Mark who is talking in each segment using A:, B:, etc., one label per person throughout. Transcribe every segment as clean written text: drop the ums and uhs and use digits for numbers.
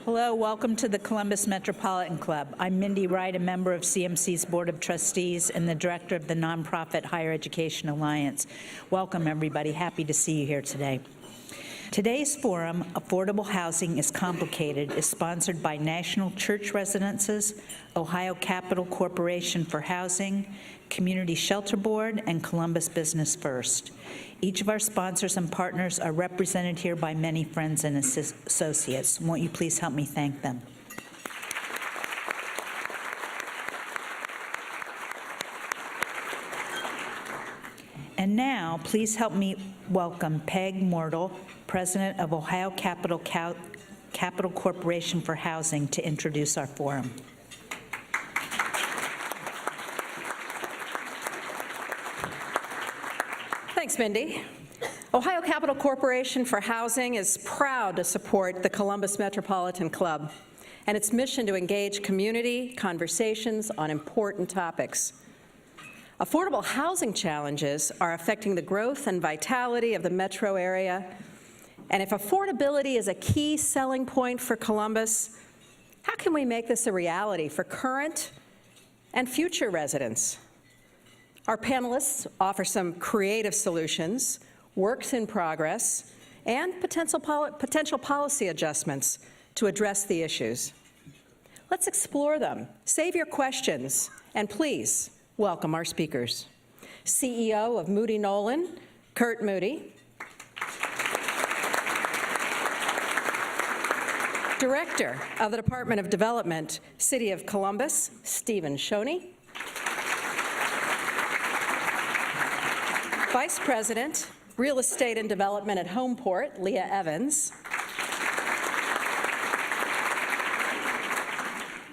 A: Hello, welcome to the Columbus Metropolitan Club. I'm Mindy Wright, a member of CMC's Board of Trustees and the director of the nonprofit Higher Education Alliance. Welcome, everybody. Happy to see you here today. Today's forum, Affordable Housing is Complicated, is sponsored by National Church Residences, Ohio Capital Corporation for Housing, Community Shelter Board, and Columbus Business First. Each of our sponsors and partners are represented here by many friends and associates. Won't you please help me thank them? And now, please help me welcome Peg Mortal, President of Ohio Capital Corporation for Housing, to introduce our forum.
B: Thanks, Mindy. Ohio Capital Corporation for Housing is proud to support the Columbus Metropolitan Club and its mission to engage community conversations on important topics. Affordable housing challenges are affecting the growth and vitality of the metro area, and if affordability is a key selling point for Columbus, how can we make this a reality for current and future residents? Our panelists offer some creative solutions, works in progress, and potential policy adjustments to address the issues. Let's explore them. Save your questions, and please welcome our speakers. CEO of Moody Nolan, Curt Moody. Director of the Department of Development, City of Columbus, Schoeny. Vice President, Real Estate and Development at Homeport, Leah Evans.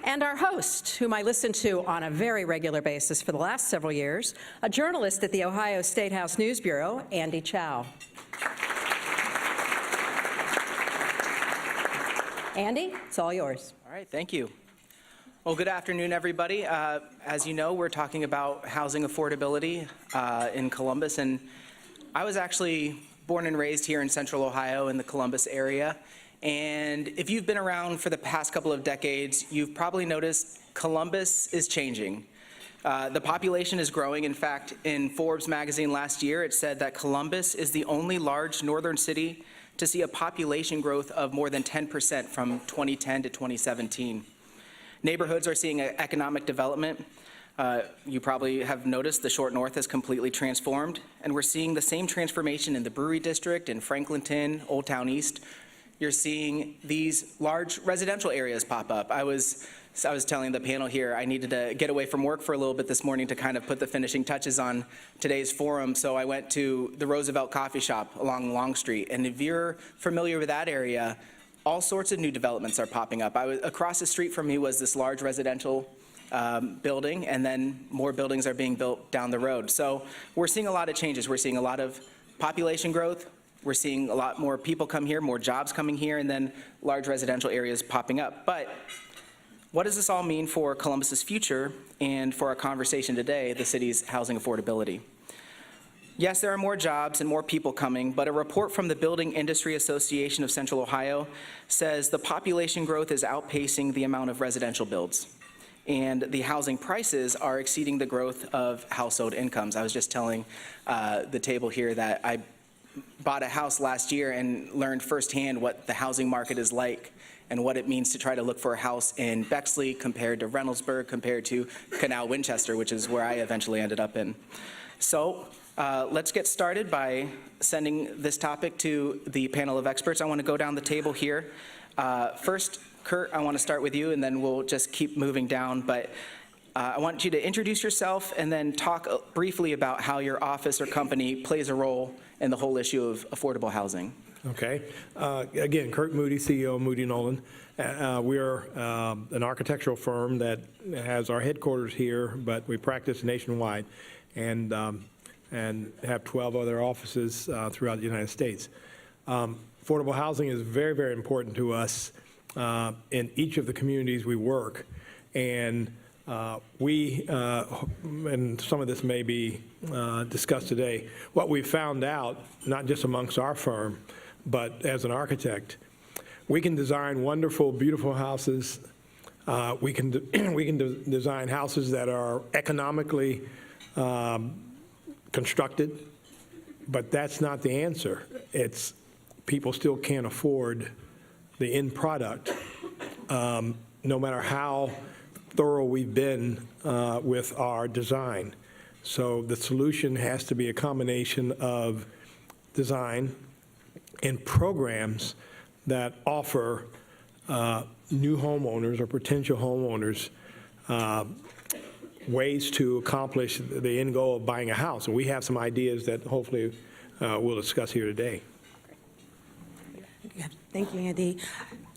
B: And our host, whom I listen to on a very regular basis for the last several years, a journalist at the Ohio Statehouse News Bureau, Chow. Andy, it's all yours.
C: All right, thank you. Well, good afternoon, everybody. As you know, we're talking about housing affordability in Columbus, and I was actually born and raised here in Central Ohio in the Columbus area. And if you've been around for the past couple of decades, you've probably noticed Columbus is changing. The population is growing. In fact, in Forbes magazine last year, it said that Columbus is the only large northern city to see a population growth of more than 10% from 2010 to 2017. Neighborhoods are seeing economic development. You probably have noticed the Short North has completely transformed, and we're seeing the same transformation in the Brewery District, in Franklinton, Old Town East. You're seeing these large residential areas pop up. I was telling the panel here I needed to get away from work for a little bit this morning to kind of put the finishing touches on today's forum, so I went to the Roosevelt Coffee Shop along Long Street, and if you're familiar with that area, all sorts of new developments are popping up. Across the street from me was this large residential building, and then more buildings are being built down the road. So we're seeing a lot of changes. We're seeing a lot of population growth. We're seeing a lot more people come here, more jobs coming here, and then large residential areas popping up. But what does this all mean for Columbus's future and for our conversation today, the city's housing affordability? Yes, there are more jobs and more people coming, but a report from the Building Industry Association of Central Ohio says the population growth is outpacing the amount of residential builds, and the housing prices are exceeding the growth of household incomes. I was just telling the table here that I bought a house last year and learned firsthand what the housing market is like and what it means to try to look for a house in Bexley compared to Reynoldsburg, compared to Canal Winchester, which is where I eventually ended up in. So let's get started by sending this topic to the panel of experts. I want to go down the table here. First, Curt, I want to start with you, and then we'll just keep moving down. But I want you to introduce yourself and then talk briefly about how your office or company plays a role in the whole issue of affordable housing.
D: Okay. Again, Curt Moody, CEO of Moody Nolan. We are an architectural firm that has our headquarters here, but we practice nationwide and have 12 other offices throughout the United States. Affordable housing is very, very important to us in each of the communities we work. And and some of this may be discussed today, what we found out, not just amongst our firm, but as an architect, we can design wonderful, beautiful houses. We can design houses that are economically constructed, but that's not the answer. It's people still can't afford the end product, no matter how thorough we've been with our design. So the solution has to be a combination of design and programs that offer new homeowners or potential homeowners ways to accomplish the end goal of buying a house. And we have some ideas that hopefully we'll discuss here today.
E: Thank you, Andy.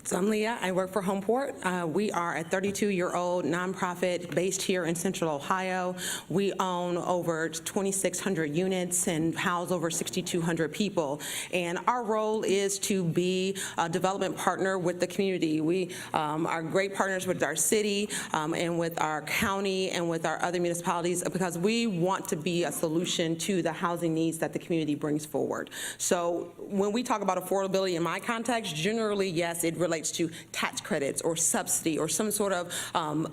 E: So I'm Leah. I work for Homeport. We are a 32-year-old nonprofit based here in Central Ohio. We own over 2,600 units and house over 6,200 people. And our role is to be a development partner with the community. We are great partners with our city and with our county and with our other municipalities because we want to be a solution to the housing needs that the community brings forward. So when we talk about affordability in my context, generally, yes, it relates to tax credits or subsidy or some sort of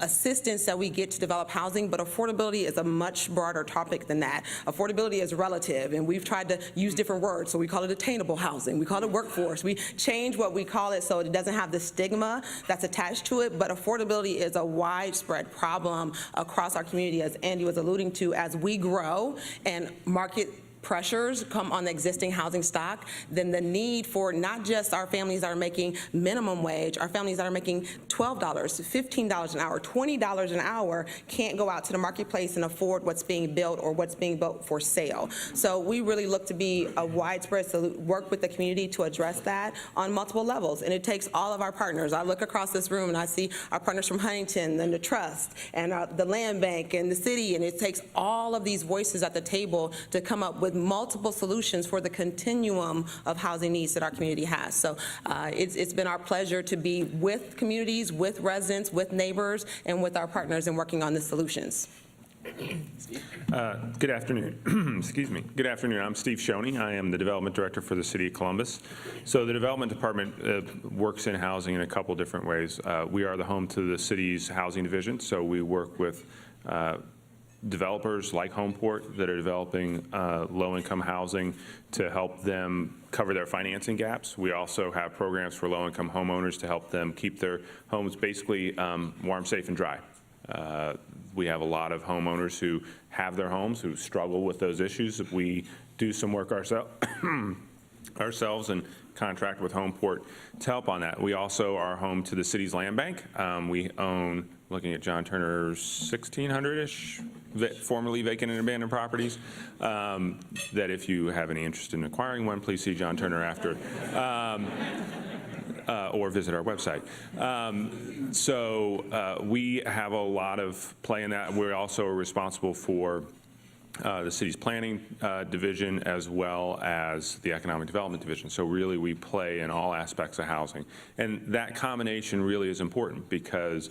E: assistance that we get to develop housing, but affordability is a much broader topic than that. Affordability is relative, and we've tried to use different words. So we call it attainable housing, we call it workforce. We change what we call it so it doesn't have the stigma that's attached to it, but affordability is a widespread problem across our community, as Andy was alluding to. As we grow and market pressures come on the existing housing stock, then the need for not just our families that are making minimum wage, our families that are making $12, $15 an hour, $20 an hour can't go out to the marketplace and afford what's being built or what's being built for sale. So we really look to be a widespread work with the community to address that on multiple levels, and it takes all of our partners. I look across this room and I see our partners from Huntington and the Trust and the Land Bank and the city, and it takes all of these voices at the table to come up with multiple solutions for the continuum of housing needs that our community has. So it's been our pleasure to be with communities, with residents, with neighbors, and with our partners in working on the solutions.
F: Good afternoon. Excuse me. Good afternoon. I'm Steve Schoeny. I am the Development Director for the City of Columbus. So the Development Department works in housing in a couple different ways. We are the home to the city's housing division, so we work with developers like Homeport that are developing low-income housing to help them cover their financing gaps. We also have programs for low-income homeowners to help them keep their homes basically warm, safe, and dry. We have a lot of homeowners who have their homes who struggle with those issues. We do some work ourselves and contract with Homeport to help on that. We also are home to the city's land bank. We own, looking at John Turner's 1,600-ish formerly vacant and abandoned properties, that if you have any interest in acquiring one, please see John Turner after, or visit our website. We have a lot of play in that. We also are responsible for the city's planning division as well as the economic development division. So really we play in all aspects of housing. And that combination really is important because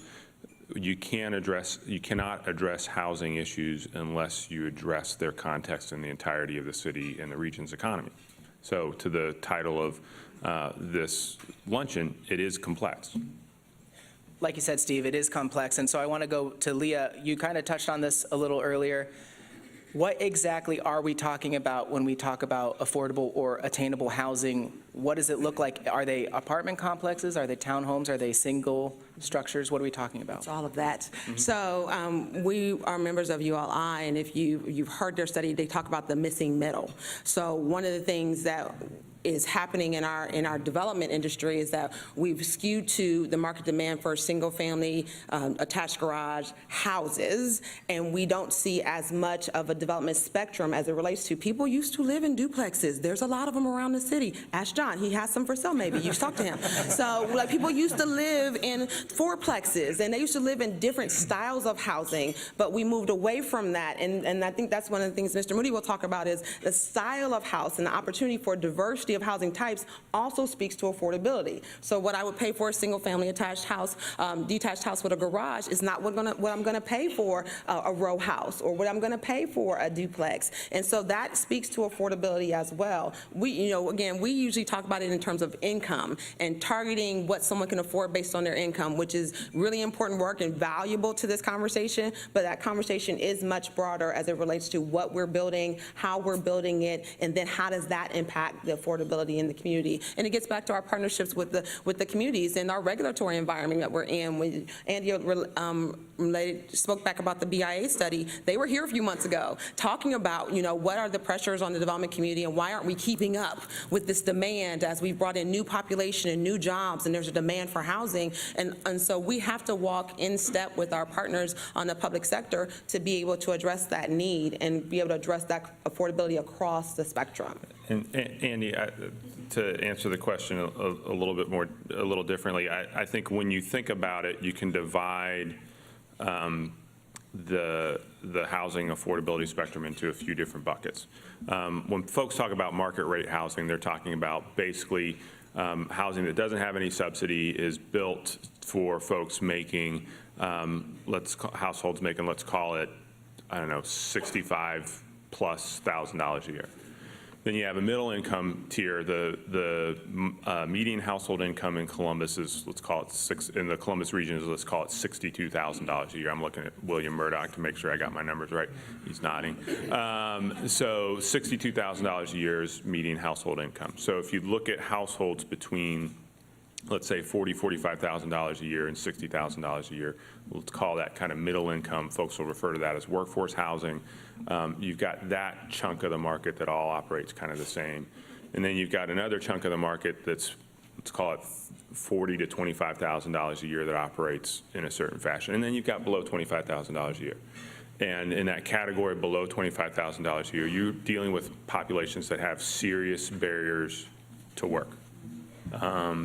F: you cannot address housing issues unless you address their context in the entirety of the city and the region's economy. So to the title of this luncheon, it is complex.
C: Like you said, Steve, it is complex, and so I want to go to Leah. You kind of touched on this a little earlier. What exactly are we talking about when we talk about affordable or attainable housing? What does it look like? Are they apartment complexes? Are they townhomes? Are they single structures? What are we talking about?
E: It's all of that. So we are members of ULI, and if you've heard their study, they talk about the missing middle. So one of the things that is happening in our development industry is that we've skewed to the market demand for single-family attached garage houses, and we don't see as much of a development spectrum as it relates to people used to live in duplexes. There's a lot of them around the city. Ask John, he has some for sale maybe. You talk to him. So like people used to live in fourplexes, and they used to live in different styles of housing, but we moved away from that. And I think that's one of the things Mr. Moody will talk about is the style of house and the opportunity for diversity of housing types also speaks to affordability. So what I would pay for a single-family detached house with a garage is not what I'm going to pay for a row house or what I'm going to pay for a duplex. And so that speaks to affordability as well. We usually talk about it in terms of income and targeting what someone can afford based on their income, which is really important work and valuable to this conversation, but that conversation is much broader as it relates to what we're building, how we're building it, and then how does that impact the affordability in the community. And it gets back to our partnerships with the communities and our regulatory environment that we're in. When Andy spoke back about the BIA study, they were here a few months ago talking about, what are the pressures on the development community and why aren't we keeping up with this demand as we've brought in new population and new jobs and there's a demand for housing. And so we have to walk in step with our partners on the public sector to be able to address that need and be able to address that affordability across the spectrum.
F: And Andy, to answer the question a little differently, I think when you think about it, you can divide the housing affordability spectrum into a few different buckets. When folks talk about market rate housing, they're talking about basically housing that doesn't have any subsidy, is built for folks making, households making, let's call it, I don't know, $65,000+ a year. Then you have a middle income tier. The median household income in Columbus is, let's call it in the Columbus region is, let's call it $62,000 a year. I'm looking at William Murdoch to make sure I got my numbers right. He's nodding. So $62,000 a year is median household income. So if you look at households between, let's say $45,000 a year and $60,000 a year, let's call that kind of middle income. Folks will refer to that as workforce housing. You've got that chunk of the market that all operates kind of the same. And then you've got another chunk of the market that's, let's call it $40,000 to $25,000 a year that operates in a certain fashion. And then you've got below $25,000 a year. And in that category below $25,000 a year, you're dealing with populations that have serious barriers to work.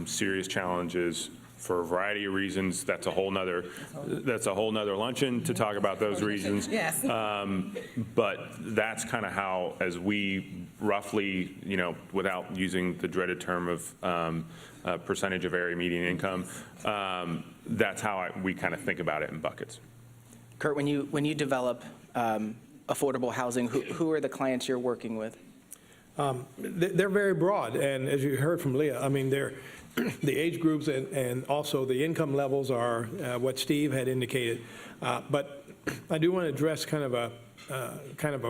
F: Serious challenges for a variety of reasons. That's a whole nother luncheon to talk about those reasons.
E: Yes.
F: But that's kind of how, as we roughly, without using the dreaded term of percentage of area median income, that's how we kind of think about it in buckets.
C: Curt, when you develop affordable housing, who are the clients you're working with?
D: They're very broad, and as you heard from Leah, I mean, they're the age groups and also the income levels are what Steve had indicated. But I do want to address kind of a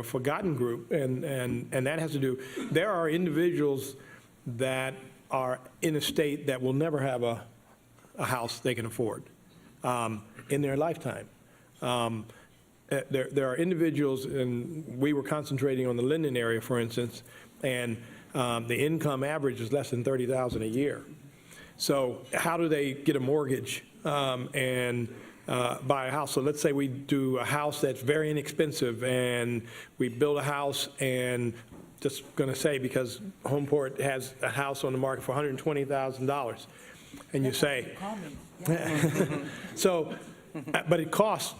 D: forgotten group, and that has to do. There are individuals that are in a state that will never have a house they can afford in their lifetime. There are individuals, and we were concentrating on the Linden area, for instance, and the income average is less than $30,000 a year. So how do they get a mortgage and buy a house? So let's say we do a house that's very inexpensive, and we build a house, and just going to say, because Homeport has a house on the market for $120,000, and you say, so, but it costs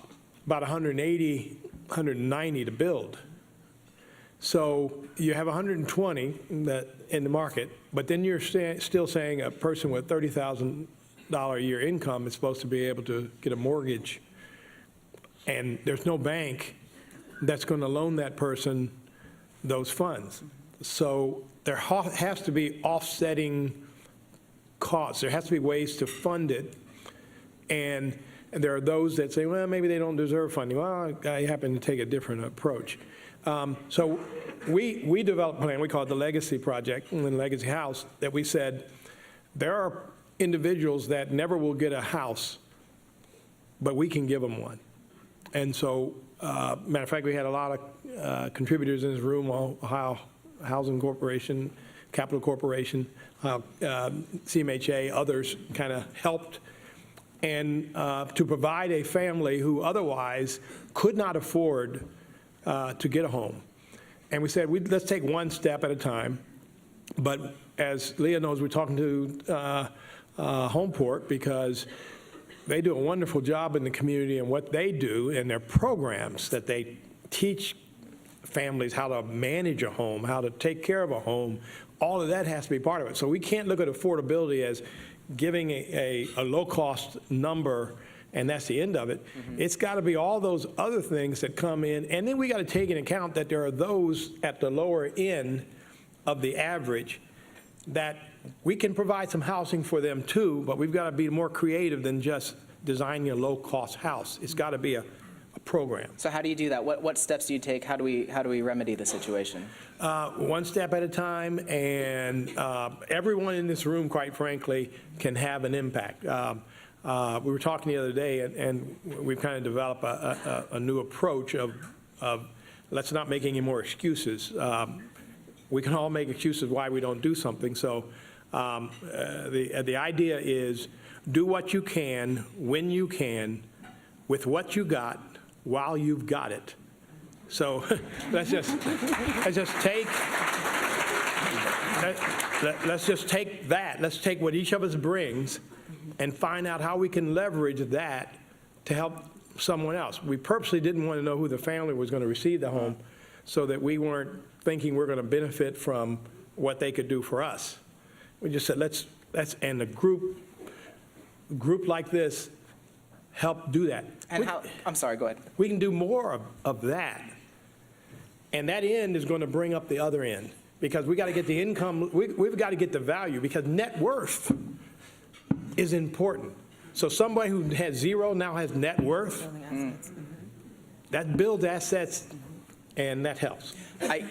D: about $180, $190 to build. So you have 120 that in the market, but then you're still saying a person with $30,000 a year income is supposed to be able to get a mortgage, and there's no bank that's going to loan that person those funds. So there has to be offsetting costs. There has to be ways to fund it, and there are those that say, well, maybe they don't deserve funding. Well, I happen to take a different approach. So we developed a plan, we call it the Legacy Project, and the Legacy House, that we said there are individuals that never will get a house, but we can give them one. And so, matter of fact, we had a lot of contributors in this room, Ohio Housing Corporation, Capital Corporation, CMHA, others kind of helped, and to provide a family who otherwise could not afford to get a home. And we said, let's take one step at a time. But as Leah knows, we're talking to Homeport because they do a wonderful job in the community, and what they do in their programs that they teach families how to manage a home, how to take care of a home, all of that has to be part of it. So we can't look at affordability as giving a low-cost number and that's the end of it. It's got to be all those other things that come in, and then we got to take into account that there are those at the lower end of the average that we can provide some housing for them too, but we've got to be more creative than just designing a low-cost house. It's got to be a program.
C: So how do you do that? What steps do you take? How do we remedy the situation?
D: One step at a time, and everyone in this room, quite frankly, can have an impact. We were talking the other day, and we've kind of developed a new approach of let's not make any more excuses. We can all make excuses why we don't do something. So the idea is do what you can, when you can, with what you got, while you've got it. So let's just take that. Let's take what each of us brings and find out how we can leverage that to help someone else. We purposely didn't want to know who the family was going to receive the home so that we weren't thinking we're going to benefit from what they could do for us. We just said, let's and a group like this help do that.
C: And I'm sorry, go ahead.
D: We can do more of that. And that end is going to bring up the other end because we got to get the income, we've got to get the value because net worth is important. So somebody who has zero now has net worth. That builds assets and that helps.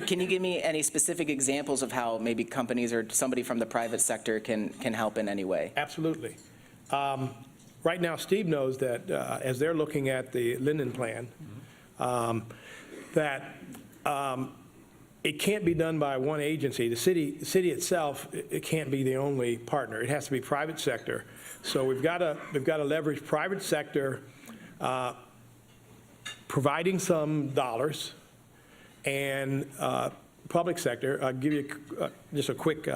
C: Can you give me any specific examples of how maybe companies or somebody from the private sector can help in any way?
D: Absolutely. Right now, Steve knows that as they're looking at the Linden plan, that it can't be done by one agency. The city itself, it can't be the only partner. It has to be private sector. So we've got to leverage private sector, providing some dollars, and public sector. I'll give you just a quick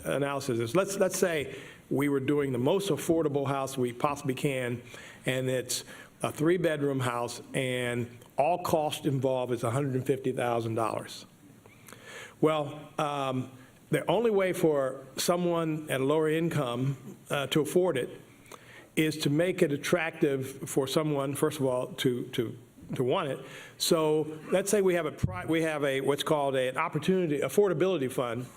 D: analysis. Let's say we were doing the most affordable house we possibly can, and it's a 3-bedroom house, and all cost involved is $150,000. Well, the only way for someone at a lower income to afford it is to make it attractive for someone, first of all, to want it. So let's say we have a what's called an opportunity affordability fund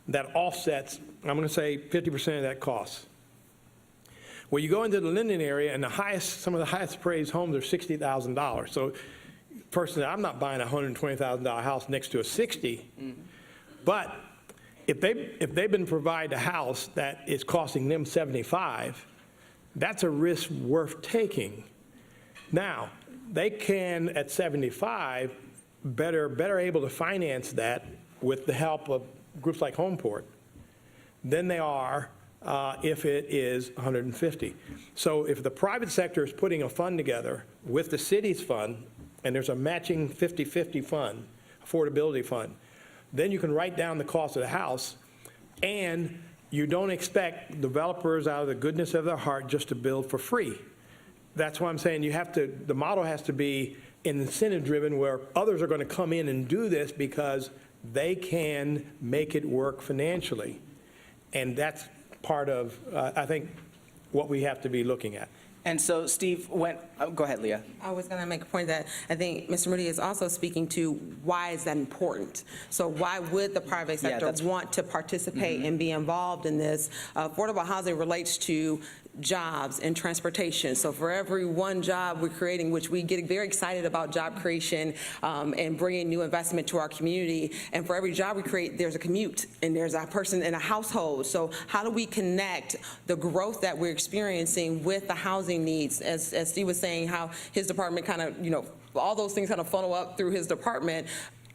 D: that offsets, I'm going to say 50% of that cost. Well, you go into the Linden area, and some of the highest praised homes are $60,000. So personally, I'm not buying a $120,000 house next to a 60. But if they've been provided a house that is costing them 75, that's a risk worth taking. Now, they can, at 75, better able to finance that with the help of groups like Homeport than they are if it is 150. So if the private sector is putting a fund together with the city's fund, and there's a matching 50-50 fund, affordability fund, then you can write down the cost of the house, and you don't expect developers out of the goodness of their heart just to build for free. That's why I'm saying the model has to be incentive-driven where others are going to come in and do this because they can make it work financially. And that's part of, I think, what we have to be looking at.
C: And so, Steve, go ahead, Leah.
E: I was going to make a point that I think Mr. Moody is also speaking to why is that important. So why would the private sector want to participate and be involved in this? Affordable housing relates to jobs and transportation. So for every one job we're creating, which we get very excited about job creation and bringing new investment to our community, and for every job we create, there's a commute and there's a person in a household. So how do we connect the growth that we're experiencing with the housing needs? As Steve was saying, how his department kind of, all those things kind of funnel up through his department.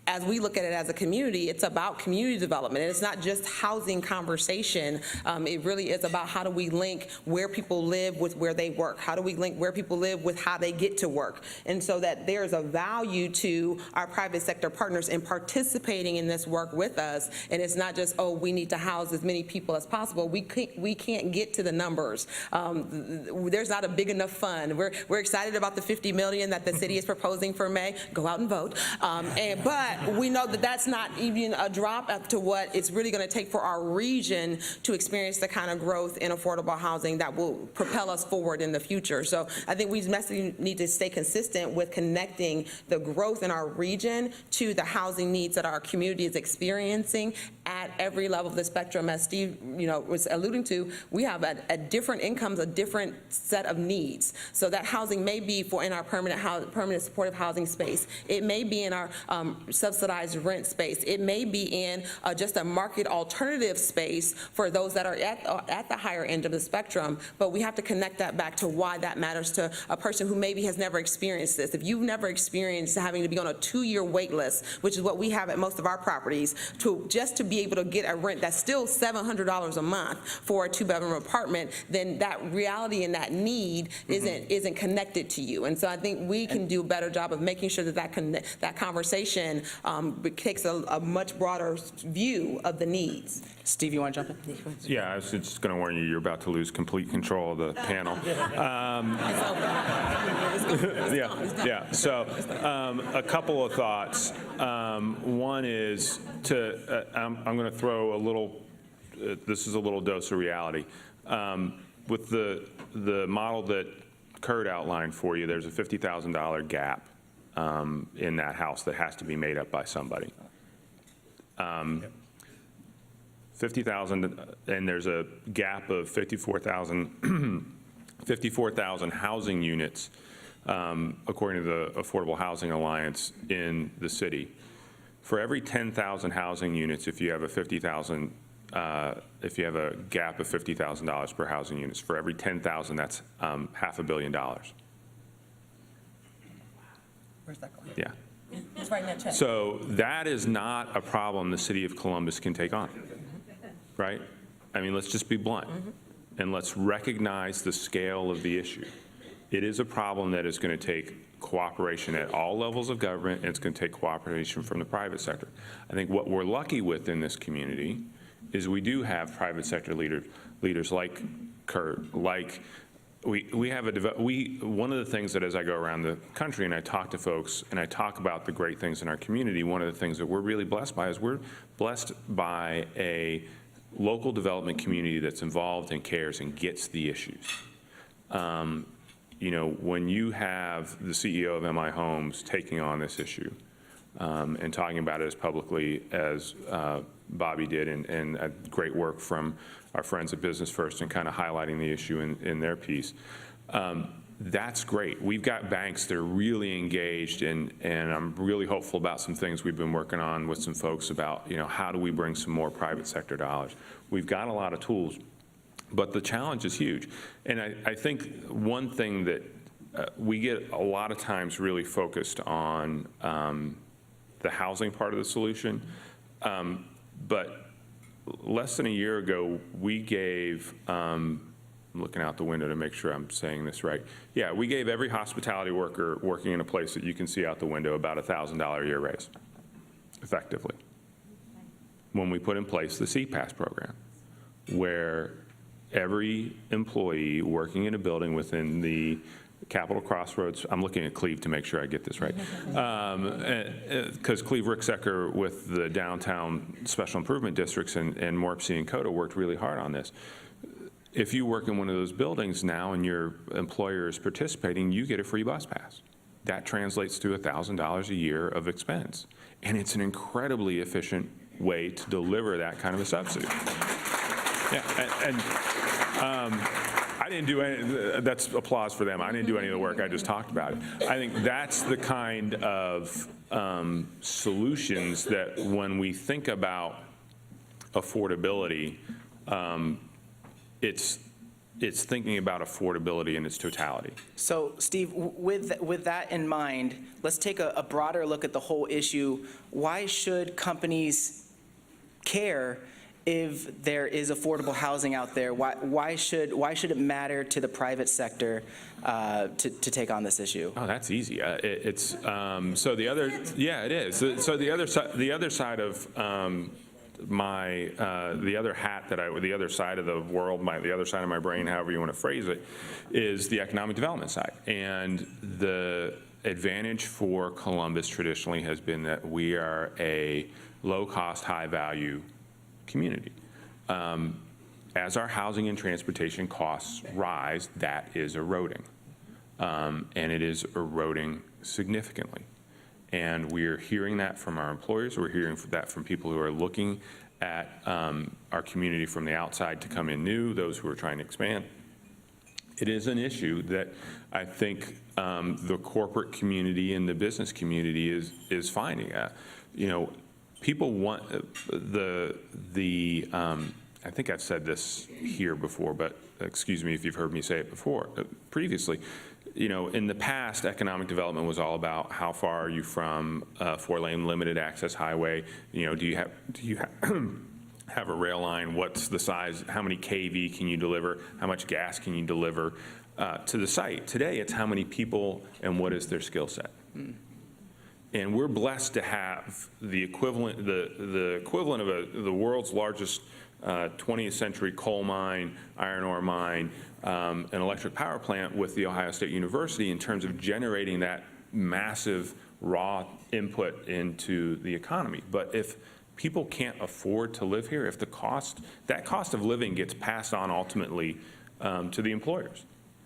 E: as we look at it as a community, it's about community development. And it's not just housing conversation. It really is about how do we link where people live with where they work? How do we link where people live with how they get to work? And so that there's a value to our private sector partners in participating in this work with us. And it's not just, oh, we need to house as many people as possible. We can't get to the numbers. There's not a big enough fund. We're excited about the $50 million that the city is proposing for May. Go out and vote. But we know that that's not even a drop up to what it's really going to take for our region to experience the kind of growth in affordable housing that will propel us forward in the future. So I think we need to stay consistent with connecting the growth in our region to the housing needs that our community is experiencing at every level of the spectrum. As Steve, was alluding to, we have a different incomes, a different set of needs. So that housing may be in our permanent supportive housing space. It may be in our subsidized rent space. It may be in just a market alternative space for those that are at the higher end of the spectrum, but we have to connect that back to why that matters to a person who maybe has never experienced this. If you've never experienced having to be on a 2-year wait list, which is what we have at most of our properties, just to be able to get a rent that's still $700 a month for a 2-bedroom apartment, then that reality and that need isn't connected to you. And so I think we can do a better job of making sure that conversation takes a much broader view of the needs.
C: Steve, you want to jump in?
F: Yeah, I was just going to warn you, you're about to lose complete control of the panel. Yeah. So a couple of thoughts. One is I'm going to throw a little, this is a little dose of reality. With the model that Curt outlined for you, there's a $50,000 gap in that house that has to be made up by somebody. 50,000, and there's a gap of 54,000 housing units, according to the Affordable Housing Alliance in the city. For every 10,000 housing units, if you have a if you have a gap of $50,000 per housing units, for every 10,000, that's $500 million.
E: Where's that going?
F: Yeah.
E: It's right in that check.
F: So that is not a problem the city of Columbus can take on, right? I mean, let's just be blunt, and let's recognize the scale of the issue. It is a problem that is going to take cooperation at all levels of government, and it's going to take cooperation from the private sector. I think what we're lucky with in this community is we do have private sector leaders like Curt, like we have one of the things that as I go around the country and I talk to folks and I talk about the great things in our community, one of the things that we're really blessed by is we're blessed by a local development community that's involved and cares and gets the issues. When you have the CEO of MI Homes taking on this issue and talking about it as publicly as Bobby did, and great work from our friends at Business First and kind of highlighting the issue in their piece. That's great. We've got banks that are really engaged, and I'm really hopeful about some things we've been working on with some folks about, how do we bring some more private sector dollars. We've got a lot of tools, but the challenge is huge. And I think one thing that we get a lot of times really focused on the housing part of the solution, but less than a year ago, we gave, I'm looking out the window to make sure I'm saying this right. Yeah, we gave every hospitality worker working in a place that you can see out the window about $1,000 a year raise, effectively, when we put in place the CPAS program, where every employee working in a building within the Capitol Crossroads, I'm looking at Cleve to make sure I get this right, because Cleve Ricksecker with the downtown special improvement districts and Morpsey and Coda worked really hard on this. If you work in one of those buildings now and your employer is participating, you get a free bus pass. That translates to $1,000 a year of expense, and it's an incredibly efficient way to deliver that kind of a subsidy. Yeah, I didn't do any, that's applause for them. I didn't do any of the work, I just talked about it. I think that's the kind of solutions that when we think about affordability, it's it's thinking about affordability in its totality.
C: So, Steve, with that in mind, let's take a broader look at the whole issue. Why should companies care if there is affordable housing out there? Why should it matter to the private sector to take on this issue?
F: Oh, that's easy. It's so the other, yeah, it is. So the other side of the other hat that the other side of the world, the other side of my brain, however you want to phrase it, is the economic development side. And the advantage for Columbus traditionally has been that we are a low-cost, high-value community. As our housing and transportation costs rise, that is eroding. And it is eroding significantly. And we're hearing that from our employers. We're hearing that from people who are looking at our community from the outside to come in new, those who are trying to expand. It is an issue that I think the corporate community and the business community is finding. People want I think I've said this here before, but excuse me if you've heard me say it before, previously. In the past, economic development was all about how far are you from a 4-lane limited access highway. Do you have a rail line? What's the size? How many kV can you deliver? How much gas can you deliver to the site? Today, it's how many people and what is their skill set. And we're blessed to have the equivalent of the world's largest 20th century coal mine, iron ore mine, an electric power plant with The Ohio State University in terms of generating that massive raw input into the economy. But if people can't afford to live here, if that cost of living gets passed on ultimately to the employers,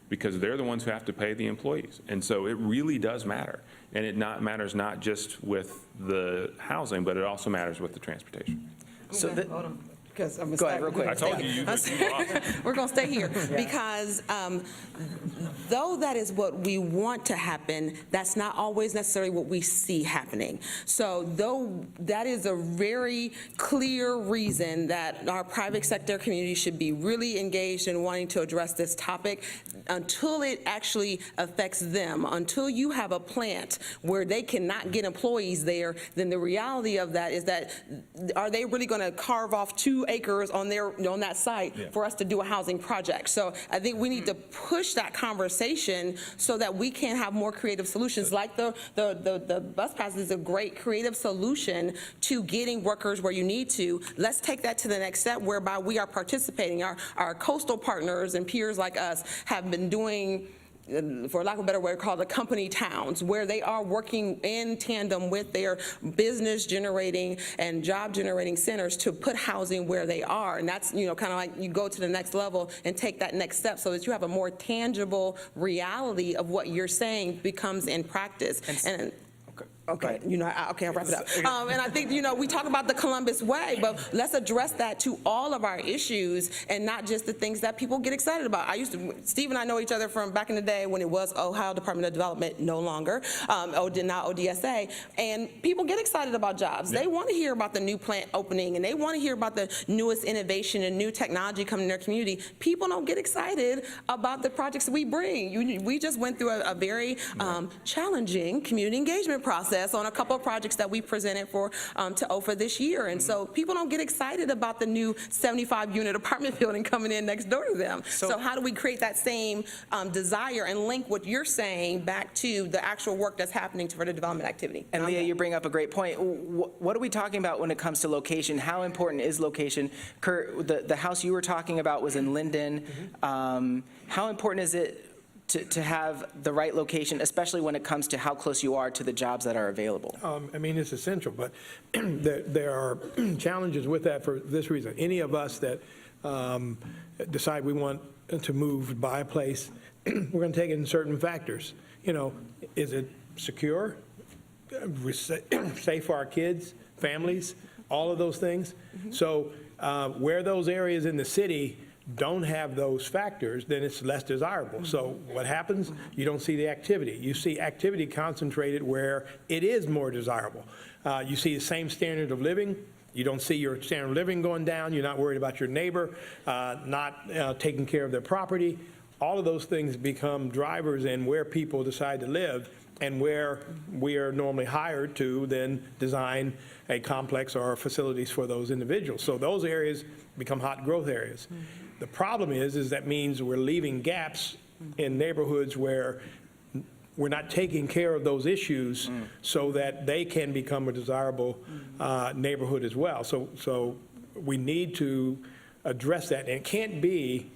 F: because they're the ones who have to pay the employees. And so it really does matter. And it matters not just with the housing, but it also matters with the transportation.
C: So
E: Hold on. Because I'm
C: Go ahead, real quick.
F: I told you lost.
E: We're going to stay here because though that is what we want to happen, that's not always necessarily what we see happening. So though that is a very clear reason that our private sector community should be really engaged in wanting to address this topic, until it actually affects them, until you have a plant where they cannot get employees there, then the reality of that is that are they really going to carve off 2 acres on that site for us to do a housing project? So I think we need to push that conversation so that we can have more creative solutions. Like the bus pass is a great creative solution to getting workers where you need to. Let's take that to the next step whereby we are participating. Our coastal partners and peers like us have been doing, for lack of a better word, called the company towns, where they are working in tandem with their business generating and job generating centers to put housing where they are. And that's, kind of like you go to the next level and take that next step so that you have a more tangible reality of what you're saying becomes in practice. Okay, I'll wrap it up. And I think, we talk about the Columbus way, but let's address that to all of our issues and not just the things that people get excited about. Steve and I know each other from back in the day when it was Ohio Department of Development, no longer, now ODSA, and people get excited about jobs. They want to hear about the new plant opening, and they want to hear about the newest innovation and new technology coming in their community. People don't get excited about the projects that we bring. We just went through a very challenging community engagement process on a couple of projects that we presented to OFA this year. And so people don't get excited about the new 75-unit apartment building coming in next door to them. So how do we create that same desire and link what you're saying back to the actual work that's happening for the development activity?
C: And Leah, you bring up a great point. What are we talking about when it comes to location? How important is location? Curt, the house you were talking about was in Linden. How important is it to have the right location, especially when it comes to how close you are to the jobs that are available?
D: It's essential, but there are challenges with that for this reason. Any of us that decide we want to move, buy a place, we're going to take in certain factors. Is it secure, safe for our kids, families, all of those things? So where those areas in the city don't have those factors, then it's less desirable. So what happens? You don't see the activity. You see activity concentrated where it is more desirable. You see the same standard of living You don't see your standard of living going down. You're not worried about your neighbor not taking care of their property. All of those things become drivers in where people decide to live and where we are normally hired to then design a complex or facilities for those individuals. So those areas become hot growth areas. The problem is that means we're leaving gaps in neighborhoods where we're not taking care of those issues so that they can become a desirable neighborhood as well. So we need to address that. And it can't be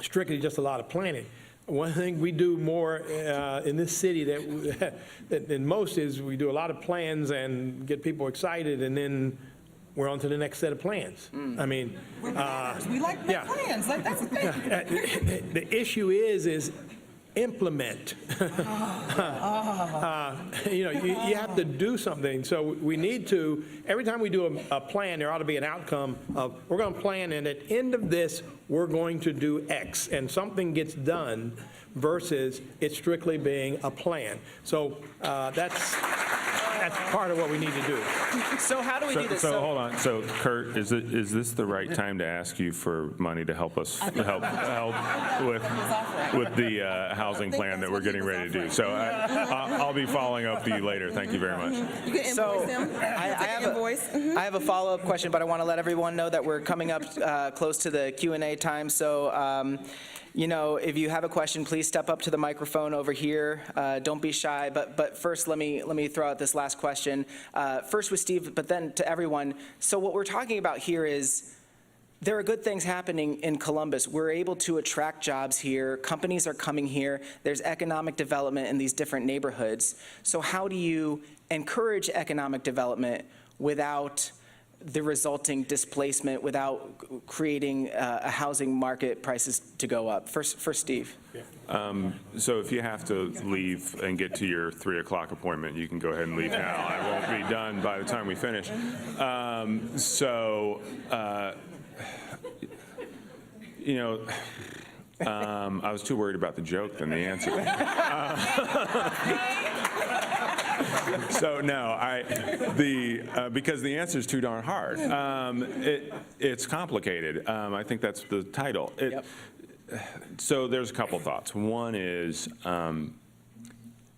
D: strictly just a lot of planning. One thing we do more in this city than most is we do a lot of plans and get people excited, and then we're on to the next set of plans. I mean,
G: we like the plans. Like, that's the thing.
D: the issue is implement. You have to do something. So we need to, every time we do a plan, there ought to be an outcome of, we're going to plan, and at the end of this, we're going to do X, and something gets done versus it strictly being a plan. So that's part of what we need to do.
C: So how do we do this?
F: So hold on. So Curt, is this the right time to ask you for money to help us help with the housing plan that we're getting ready to do? So I'll be following up with you later. Thank you very much.
G: You can
C: So
G: invoice him.
C: I have a follow-up question, but I want to let everyone know that we're coming up close to the Q&A time. So, if you have a question, please step up to the microphone over here. Don't be shy. But first, let me throw out this last question. First with Steve, but then to everyone. So what we're talking about here is there are good things happening in Columbus. We're able to attract jobs here. Companies are coming here. There's economic development in these different neighborhoods. So how do you encourage economic development without the resulting displacement, without creating a housing market prices to go up? First Steve.
F: So if you have to leave and get to your 3 o'clock appointment, you can go ahead and leave now. I won't be done by the time we finish. I was too worried about the joke than the answer. So no, because the answer is too darn hard. It's complicated. I think that's the title.
C: Yep.
F: So there's a couple thoughts. One is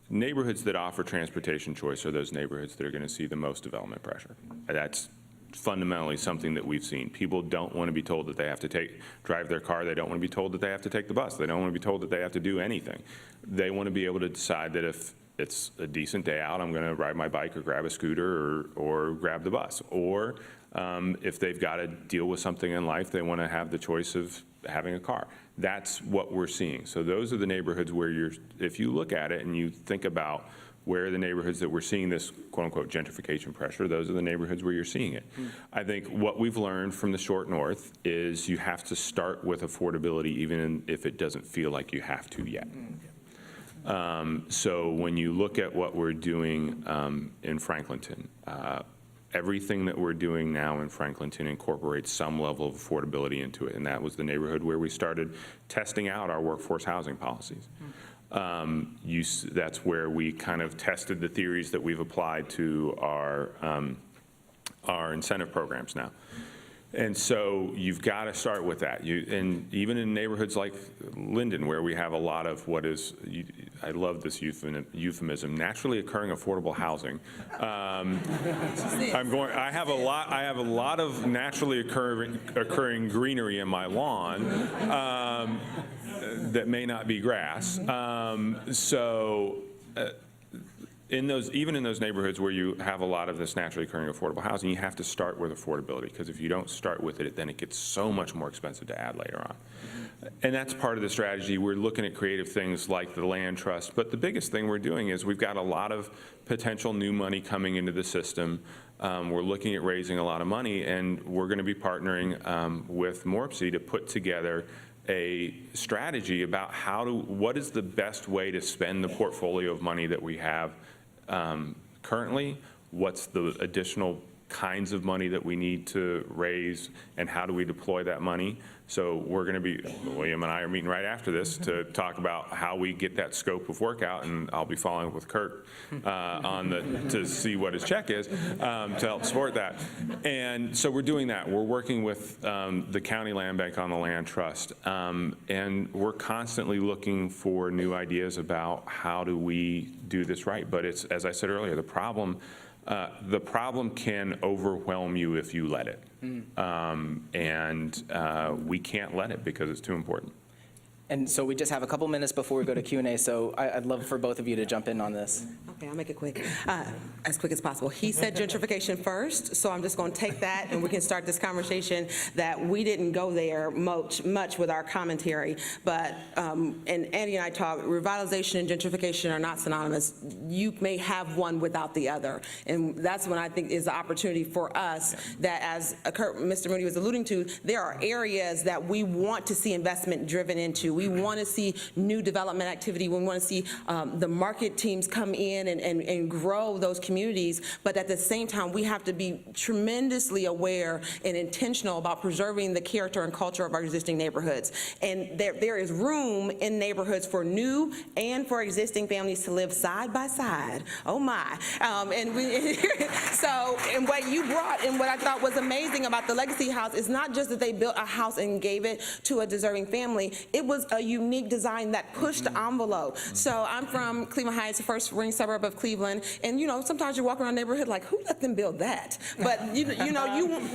F: neighborhoods that offer transportation choice are those neighborhoods that are going to see the most development pressure. That's fundamentally something that we've seen. People don't want to be told that they have to drive their car. They don't want to be told that they have to take the bus. They don't want to be told that they have to do anything. They want to be able to decide that if it's a decent day out, I'm going to ride my bike or grab a scooter or grab the bus. Or if they've got to deal with something in life, they want to have the choice of having a car. That's what we're seeing. So those are the neighborhoods where if you look at it and you think about where are the neighborhoods that we're seeing this quote-unquote gentrification pressure, those are the neighborhoods where you're seeing it. I think what we've learned from the short north is you have to start with affordability even if it doesn't feel like you have to yet. So when you look at what we're doing in Franklinton, everything that we're doing now in Franklinton incorporates some level of affordability into it, and that was the neighborhood where we started testing out our workforce housing policies. That's where we kind of tested the theories that we've applied to our incentive programs now. And so you've got to start with that. And even in neighborhoods like Linden, where we have a lot of I love this euphemism, naturally occurring affordable housing. I have a lot of naturally occurring greenery in my lawn that may not be grass. Even in those neighborhoods where you have a lot of this naturally occurring affordable housing, you have to start with affordability, because if you don't start with it, then it gets so much more expensive to add later on. And that's part of the strategy. We're looking at creative things like the land trust, but the biggest thing we're doing is we've got a lot of potential new money coming into the system. We're looking at raising a lot of money, and we're going to be partnering with Morpsey to put together a strategy about what is the best way to spend the portfolio of money that we have currently, what's the additional kinds of money that we need to raise and how do we deploy that money. So we're going to be, William and I are meeting right after this to talk about how we get that scope of work out, and I'll be following up with Curt to see what his check is to help support that. And so we're doing that. We're working with the county land bank on the land trust, and we're constantly looking for new ideas about how do we do this right. But it's, as I said earlier, the problem can overwhelm you if you let it. We can't let it because it's too important.
C: And so we just have a couple minutes before we go to Q&A, so I'd love for both of you to jump in on this.
E: Okay, I'll make it quick, as quick as possible. He said gentrification first, so I'm just going to take that and we can start this conversation that we didn't go there much with our commentary, but, and Andy and I talked, revitalization and gentrification are not synonymous. You may have one without the other, and that's when I think is the opportunity for us that, as Mr. Moody was alluding to, there are areas that we want to see investment driven into. We want to see new development activity. We want to see the market teams come in and grow those communities. But at the same time, we have to be tremendously aware and intentional about preserving the character and culture of our existing neighborhoods. And there is room in neighborhoods for new and for existing families to live side by side. Oh my. And what you brought and what I thought was amazing about the Legacy House is not just that they built a house and gave it to a deserving family. It was a unique design that pushed the envelope. So I'm from Cleveland Heights, the first ring suburb of Cleveland, and sometimes you walk around the neighborhood like, who let them build that? But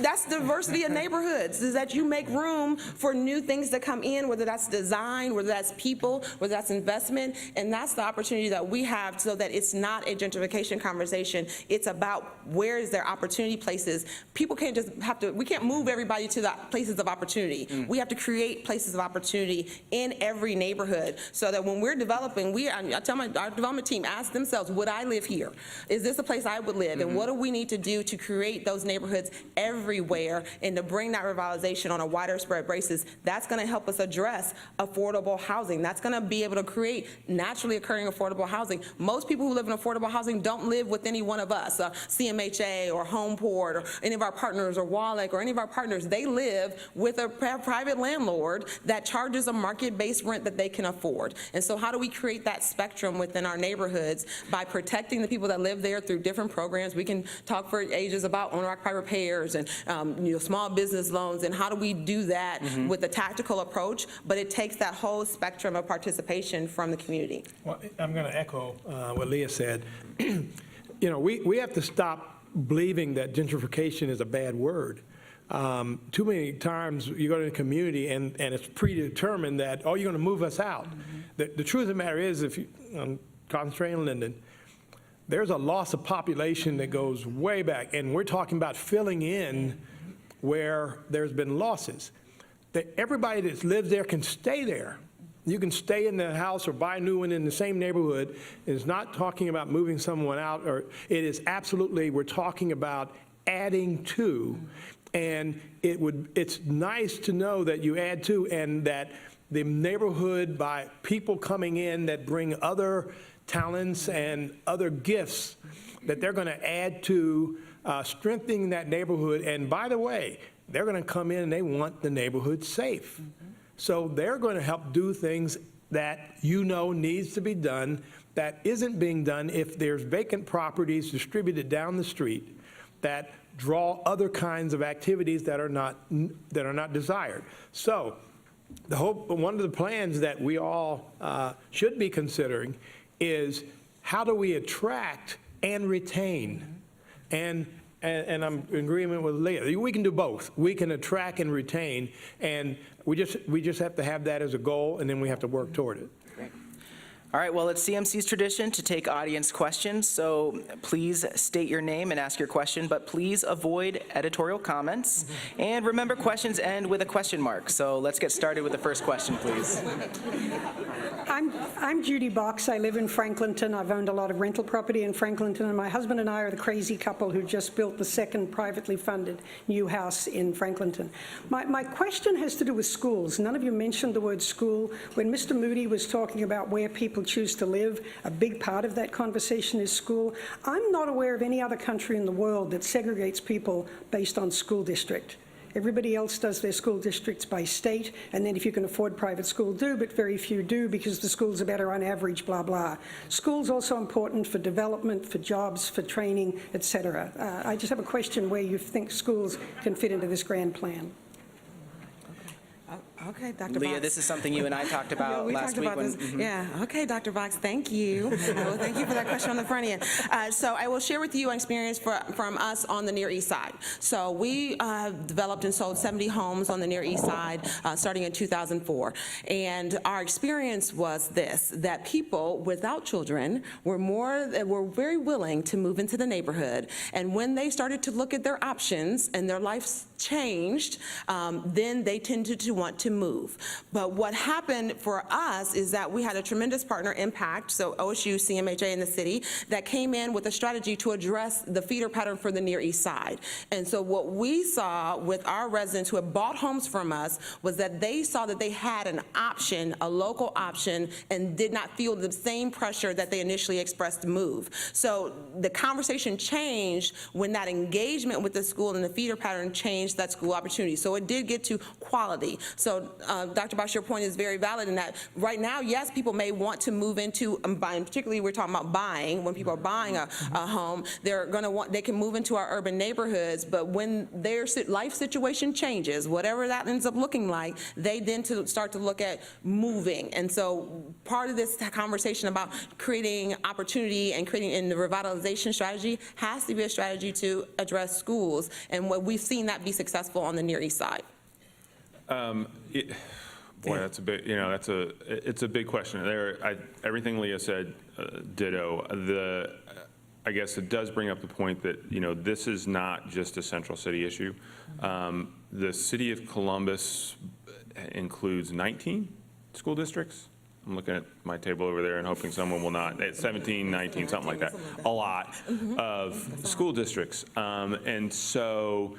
E: that's diversity of neighborhoods, is that you make room for new things to come in, whether that's design, whether that's people, whether that's investment, and that's the opportunity that we have so that it's not a gentrification conversation. It's about where is there opportunity places. People can't just we can't move everybody to the places of opportunity. We have to create places of opportunity in every neighborhood so that when we're developing, I tell our development team, ask themselves, would I live here? Is this a place I would live? And what do we need to do to create those neighborhoods everywhere and to bring that revitalization on a wider spread basis? That's going to help us address affordable housing. That's going to be able to create naturally occurring affordable housing. Most people who live in affordable housing don't live with any one of us, CMHA or Homeport or any of our partners or Wallach or any of our partners. They live with a private landlord that charges a market-based rent that they can afford. And so how do we create that spectrum within our neighborhoods by protecting the people that live there through different programs? We can talk for ages about owner-occupied repairs and small business loans, and how do we do that with a tactical approach, but it takes that whole spectrum of participation from the community.
D: Well, I'm going to echo what Leah said. We have to stop believing that gentrification is a bad word. Too many times you go to a community and it's predetermined that, oh, you're going to move us out. The truth of the matter is, if you concentrate on Linden, there's a loss of population that goes way back, and we're talking about filling in where there's been losses. That everybody that lives there can stay there. You can stay in the house or buy a new one in the same neighborhood. It's not talking about moving someone out, or it is absolutely, we're talking about adding to. And it's nice to know that you add to, and that the neighborhood, by people coming in that bring other talents and other gifts, that they're going to add to strengthening that neighborhood. And by the way, they're going to come in and they want the neighborhood safe. So they're going to help do things that needs to be done that isn't being done if there's vacant properties distributed down the street that draw other kinds of activities that are not desired. So one of the plans that we all should be considering is how do we attract and retain? And I'm in agreement with Leah. We can do both. We can attract and retain, and we just have to have that as a goal, and then we have to work toward it.
C: Great. All right, well, it's CMC's tradition to take audience questions, so please state your name and ask your question, but please avoid editorial comments. And remember, questions end with a question mark. So let's get started with the first question, please.
H: I'm Judy Box. I live in Franklinton. I've owned a lot of rental property in Franklinton, and my husband and I are the crazy couple who just built the second privately funded new house in Franklinton. My question has to do with schools. None of you mentioned the word school. When Mr. Moody was talking about where people people choose to live. A big part of that conversation is school. I'm not aware of any other country in the world that segregates people based on school district. Everybody else does their school districts by state, and then if you can afford private school, do, but very few do because the schools are better on average, blah, blah. School's also important for development, for jobs, for training, et cetera. I just have a question where you think schools can fit into this grand plan.
E: Okay, Dr.
C: Leah,
E: Box.
C: this is something you and I talked about
E: we
C: last
E: talked
C: week.
E: about this. Yeah, okay, Dr. Box, thank you. Well, thank you for that question on the front end. So I will share with you an experience from us on the Near East Side. So we developed and sold 70 homes on the Near East Side starting in 2004. And our experience was this, that people without children were very willing to move into the neighborhood. And when they started to look at their options and their lives changed, then they tended to want to move. But what happened for us is that we had a tremendous partner impact, so OSU, CMHA, and the city, that came in with a strategy to address the feeder pattern for the Near East Side. And so what we saw with our residents who had bought homes from us was that they saw that they had an option, a local option, and did not feel the same pressure that they initially expressed to move. So the conversation changed when that engagement with the school and the feeder pattern changed that school opportunity. So it did get to quality. So Dr. Bosch, your point is very valid in that right now, yes, people may want to move into buying, particularly we're talking about buying, when people are buying a home, they can move into our urban neighborhoods, but when their life situation changes, whatever that ends up looking like, they then start to look at moving. And so part of this conversation about creating opportunity and creating in the revitalization strategy has to be a strategy to address schools, and what we've seen that be successful on the Near East Side.
F: Boy, that's a big, it's a big question. Everything Leah said, ditto. I guess it does bring up the point that, this is not just a Central City issue. The city of Columbus includes 19 school districts. I'm looking at my table over there and hoping someone will not. It's 17, 19, something like that. A lot of school districts. And so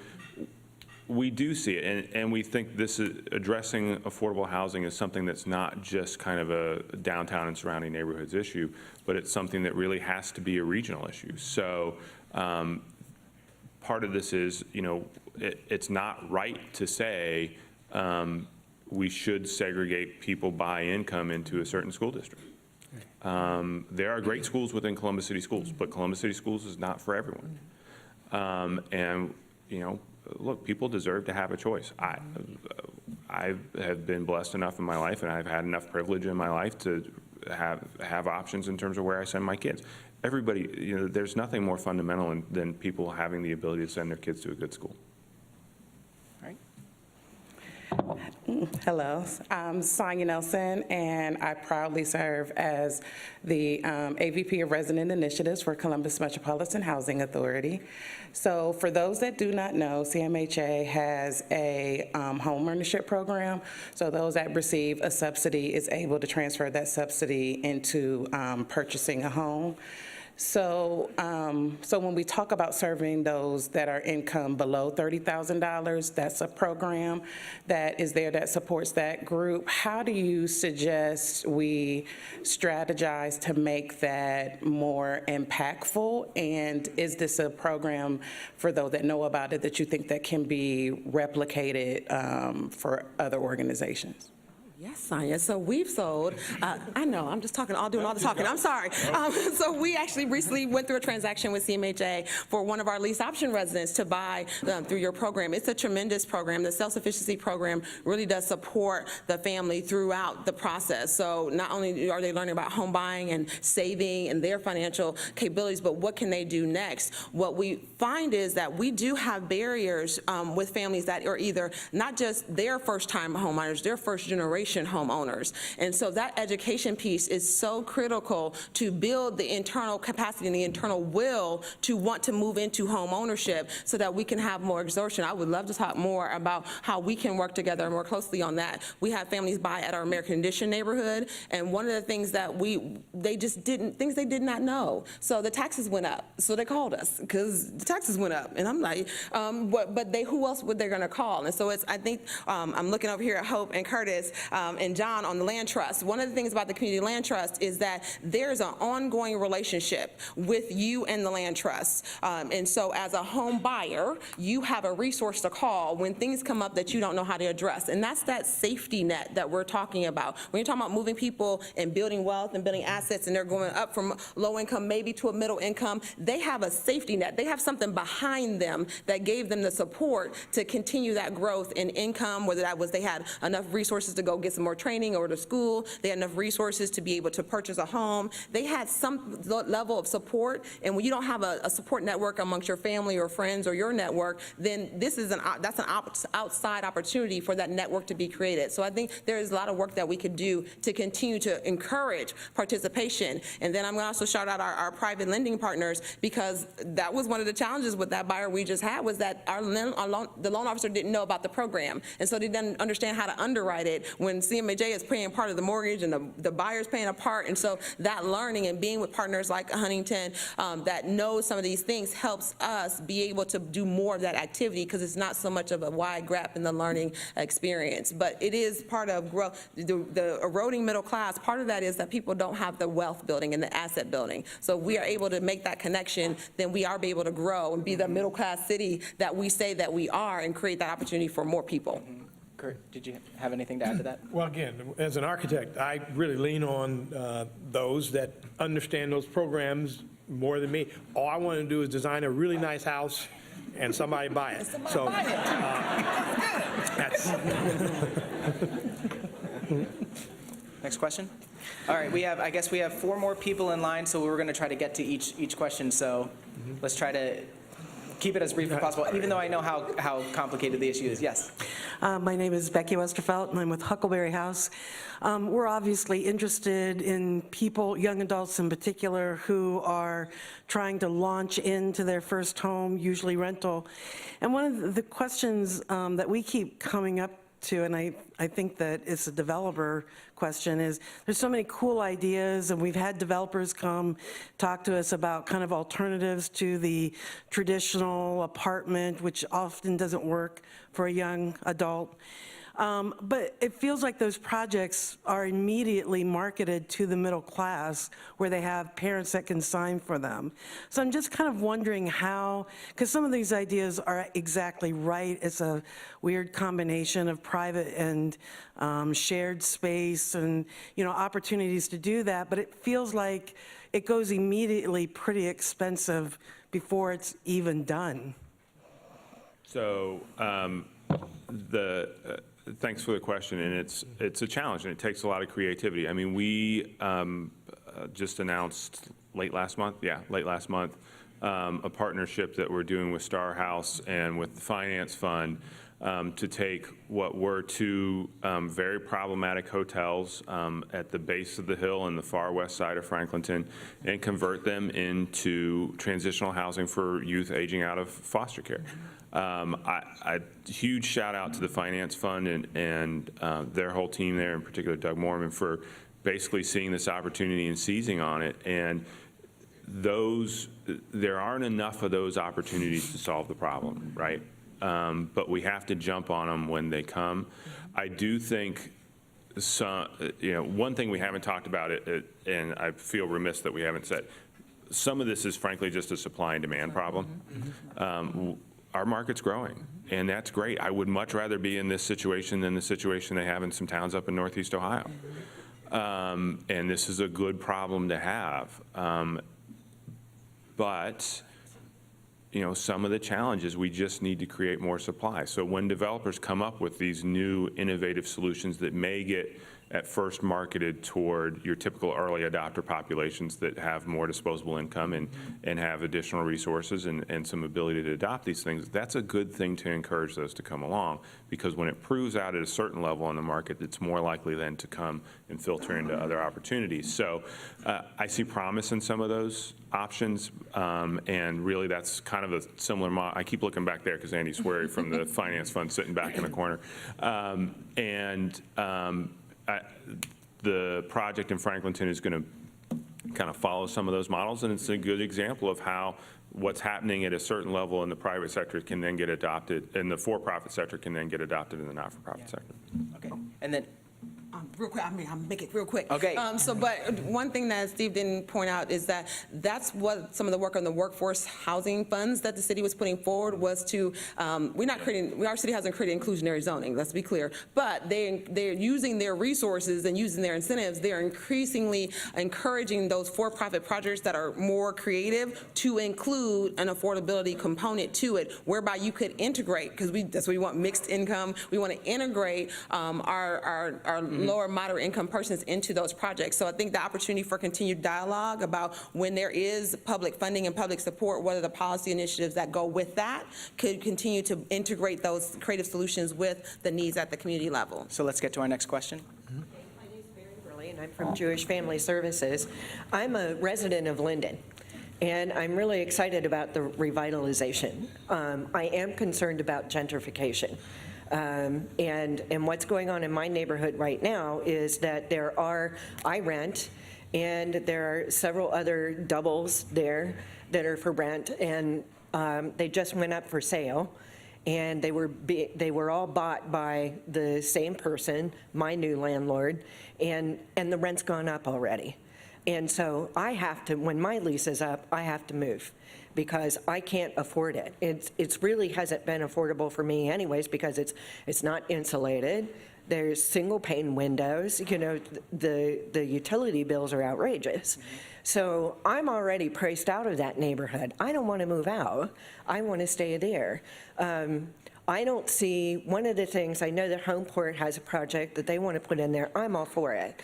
F: we do see it, and we think this is addressing affordable housing is something that's not just kind of a downtown and surrounding neighborhoods issue, but it's something that really has to be a regional issue. So part of this is, it's not right to say we should segregate people by income into a certain school district. There are great schools within Columbus City Schools, but Columbus City Schools is not for everyone. And, look, people deserve to have a choice. I have been blessed enough in my life, and I've had enough privilege in my life to have options in terms of where I send my kids. Everybody, there's nothing more fundamental than people having the ability to send their kids to a good school.
I: Hello, I'm Sonia Nelson, and I proudly serve as the AVP of Resident Initiatives for Columbus Metropolitan Housing Authority. So for those that do not know, CMHA has a home ownership program. So those that receive a subsidy is able to transfer that subsidy into purchasing a home. So, so when we talk about serving those that are income below $30,000, that's a program that is there that supports that group. How do you suggest we strategize to make that more impactful? And is this a program for those that know about it that you think that can be replicated for other organizations?
B: Yes, Sonia. So we've sold, I know, I'm just talking, doing all the talking. I'm sorry. So we actually recently went through a transaction with CMHA for one of our lease option residents to buy through your program. It's a tremendous program. The self-sufficiency program really does support the family throughout the process. So not only are they learning about home buying and saving and their financial capabilities, but what can they do next? What we find is that we do have barriers with families that are either not just their first-time homeowners, their first-generation homeowners. And so that education piece is so critical to build the internal capacity and the internal will to want to move into home ownership so that we can have more absorption. I would love to talk more about how we can work together more closely on that. We have families buy at our American Addition neighborhood, and one of the things that they did not know. So the taxes went up, so they called us because the taxes went up. And I'm like, who else would they going to call? And so I think I'm looking over here at Hope and Curtis.
E: and John on the land trust. One of the things about the community land trust is that there's an ongoing relationship with you and the land trust. And so as a home buyer, you have a resource to call when things come up that you don't know how to address. And that's that safety net that we're talking about. When you're talking about moving people and building wealth and building assets, and they're going up from low income maybe to a middle income, they have a safety net. They have something behind them that gave them the support to continue that growth in income, whether that was they had enough resources to go get some more training or to school, they had enough resources to be able to purchase a home. They had some level of support, and when you don't have a support network amongst your family or friends or your network, then that's an outside opportunity for that network to be created. So I think there is a lot of work that we could do to continue to encourage participation. And then I'm going to also shout out our private lending partners, because that was one of the challenges with that buyer we just had, was that the loan officer didn't know about the program, and so they didn't understand how to underwrite it when CMAJ is paying part of the mortgage and the buyer's paying a part. And so that learning and being with partners like Huntington that knows some of these things helps us be able to do more of that activity, because it's not so much of a wide gap in the learning experience. But it is part of growth. The eroding middle class, part of that is that people don't have the wealth building and the asset building. So we are able to make that connection, then we are able to grow and be the middle class city that we say that we are, and create that opportunity for more people.
C: Curt, did you have anything to add to that?
D: Well, again, as an architect, I really lean on those that understand those programs more than me. All I want to do is design a really nice house and somebody buy it. So that's
C: Next question? All right, I guess we have 4 more people in line, so we're going to try to get to each question. So let's try to keep it as brief as possible, even though I know how complicated the issue is. Yes?
J: My name is Becky Westerfelt, and I'm with Huckleberry House. We're obviously interested in people, young adults in particular, who are trying to launch into their first home, usually rental. And one of the questions that we keep coming up to, and I think that it's a developer question, is there's so many cool ideas, and we've had developers come talk to us about kind of alternatives to the traditional apartment, which often doesn't work for a young adult. But it feels like those projects are immediately marketed to the middle class, where they have parents that can sign for them. So I'm just kind of wondering how, because some of these ideas are exactly right. It's a weird combination of private and shared space and, opportunities to do that. But it feels like it goes immediately pretty expensive before it's even done.
F: So thanks for the question, and it's a challenge, and it takes a lot of creativity. I mean, we just announced late last month, a partnership that we're doing with Statehouse and with the Finance Fund to take what were 2 very problematic hotels at the base of the hill on the far west side of Franklinton and convert them into transitional housing for youth aging out of foster care. Huge shout out to the Finance Fund and their whole team there, in particular Doug Mormon, for basically seeing this opportunity and seizing on it. And there aren't enough of those opportunities to solve the problem, right? But we have to jump on them when they come. I do think one thing we haven't talked about, and I feel remiss that we haven't said, some of this is frankly just a supply and demand problem. Our market's growing, and that's great. I would much rather be in this situation than the situation they have in some towns up in Northeast Ohio. And this is a good problem to have. But some of the challenges, we just need to create more supply. So when developers come up with these new innovative solutions that may get at first marketed toward your typical early adopter populations that have more disposable income and have additional resources and some ability to adopt these things, that's a good thing to encourage those to come along, because when it proves out at a certain level on the market, it's more likely then to come and filter into other opportunities. So I see promise in some of those options, and really that's kind of a similar model. I keep looking back there because Andy Swery from the Finance Fund sitting back in the corner. The project in Franklinton is going to kind of follow some of those models, and it's a good example of how what's happening at a certain level in the private sector can then get adopted, and the for-profit sector can then get adopted in the not-for-profit sector.
C: Okay, and then
E: Real quick, I'll make it real quick.
C: Okay.
E: But one thing that Steve didn't point out is that that's what some of the work on the workforce housing funds that the city was putting forward was to, our city hasn't created inclusionary zoning, let's be clear, but they're using their resources and using their incentives, they're increasingly encouraging those for-profit projects that are more creative to include an affordability component to it, whereby you could integrate, because that's what we want, mixed income, we want to integrate our lower moderate income persons into those projects. So I think the opportunity for continued dialogue about when there is public funding and public support, what are the policy initiatives that go with that, could continue to integrate those creative solutions with the needs at the community level.
C: So let's get to our next question.
K: And I'm from Jewish Family Services. I'm a resident of Linden, and I'm really excited about the revitalization. I am concerned about gentrification. And what's going on in my neighborhood right now is that I rent, and there are several other doubles there that are for rent, and they just went up for sale. And they were all bought by the same person, my new landlord, and the rent's gone up already. And so I have to, when my lease is up, I have to move because I can't afford it. It's really hasn't been affordable for me anyways because it's not insulated. There's single pane windows. You know, the utility bills are outrageous. So I'm already priced out of that neighborhood. I don't want to move out. I want to stay there. I don't see, one of the things, I know that Homeport has a project that they want to put in there. I'm all for it.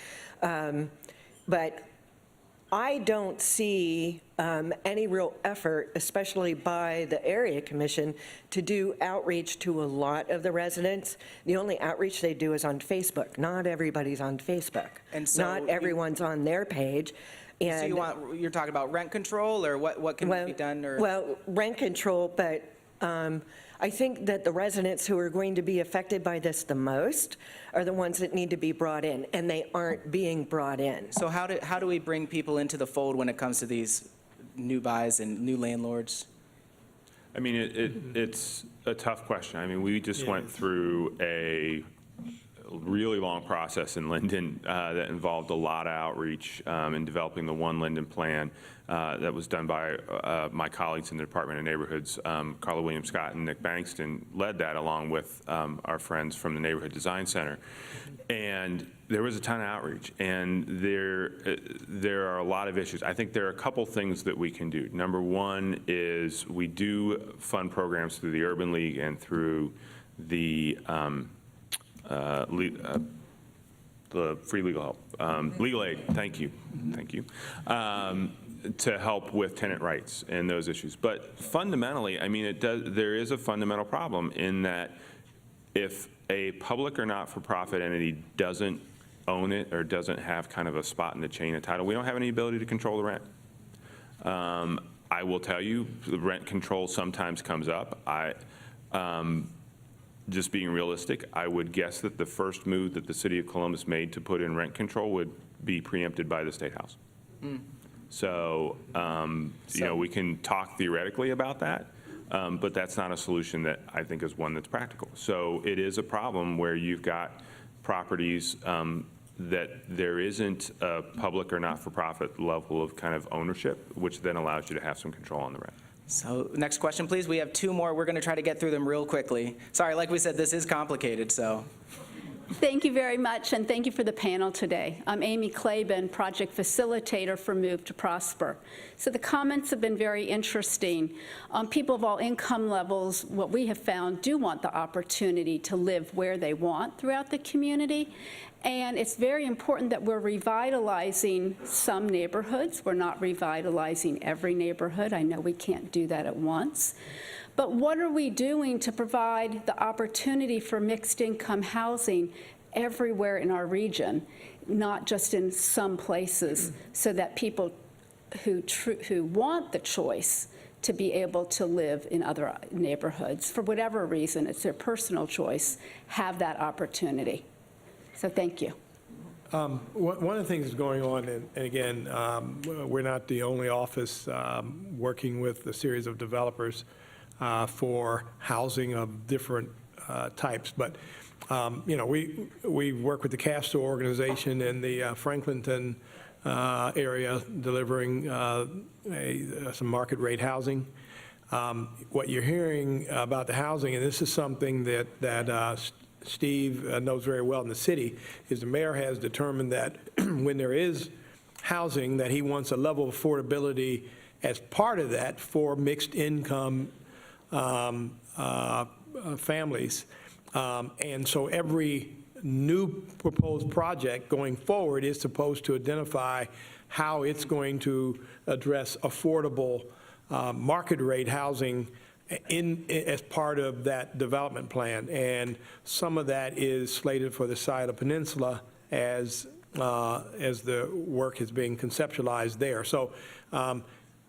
K: But I don't see any real effort, especially by the area commission, to do outreach to a lot of the residents. The only outreach they do is on Facebook. Not everybody's on Facebook. And so not everyone's on their page. And
C: so you're talking about rent control, or what can be done? Or?
K: Well, rent control, but I think that the residents who are going to be affected by this the most are the ones that need to be brought in, and they aren't being brought in.
C: So how do we bring people into the fold when it comes to these new buys and new landlords?
F: I mean, it's a tough question. I mean, we just went through a really long process in Linden that involved a lot of outreach in developing the One Linden plan that was done by my colleagues in the Department of Neighborhoods. Carla Williams Scott and Nick Bankston led that along with our friends from the Neighborhood Design Center. And there was a ton of outreach, and there are a lot of issues. I think there are a couple things that we can do. Number one is we do fund programs through the Urban League and through the free legal help, legal aid, thank you, to help with tenant rights and those issues. But fundamentally, I mean, there is a fundamental problem in that if a public or not-for-profit entity doesn't own it or doesn't have kind of a spot in the chain of title, we don't have any ability to control the rent. I will tell you, the rent control sometimes comes up. Just being realistic, I would guess that the first move that the city of Columbus made to put in rent control would be preempted by the Statehouse. So, you know, we can talk theoretically about that, but that's not a solution that I think is one that's practical. So it is a problem where you've got properties that there isn't a public or not-for-profit level of kind of ownership, which then allows you to have some control on the rent.
C: So next question, please. We have two more. We're going to try to get through them real quickly. Sorry, like we said, this is complicated, so.
L: Thank you very much, and thank you for the panel today. I'm Amy Claben, project facilitator for Move to Prosper. So the comments have been very interesting. People of all income levels, what we have found, do want the opportunity to live where they want throughout the community. And it's very important that we're revitalizing some neighborhoods. We're not revitalizing every neighborhood. I know we can't do that at once. But what are we doing to provide the opportunity for mixed income housing everywhere in our region, not just in some places, so that people who want the choice to be able to live in other neighborhoods, for whatever reason, it's their personal choice, have that opportunity. So thank you.
D: One of the things that's going on, and again, we're not the only office working with a series of developers for housing of different types. But, we work with the Castor organization in the Franklinton area, delivering some market rate housing. What you're hearing about the housing, and this is something that Steve knows very well in the city, is the mayor has determined that when there is housing, that he wants a level of affordability as part of that for mixed income families. And so every new proposed project going forward is supposed to identify how it's going to address affordable market rate housing as part of that development plan. And some of that is slated for the side of Peninsula as the work is being conceptualized there. So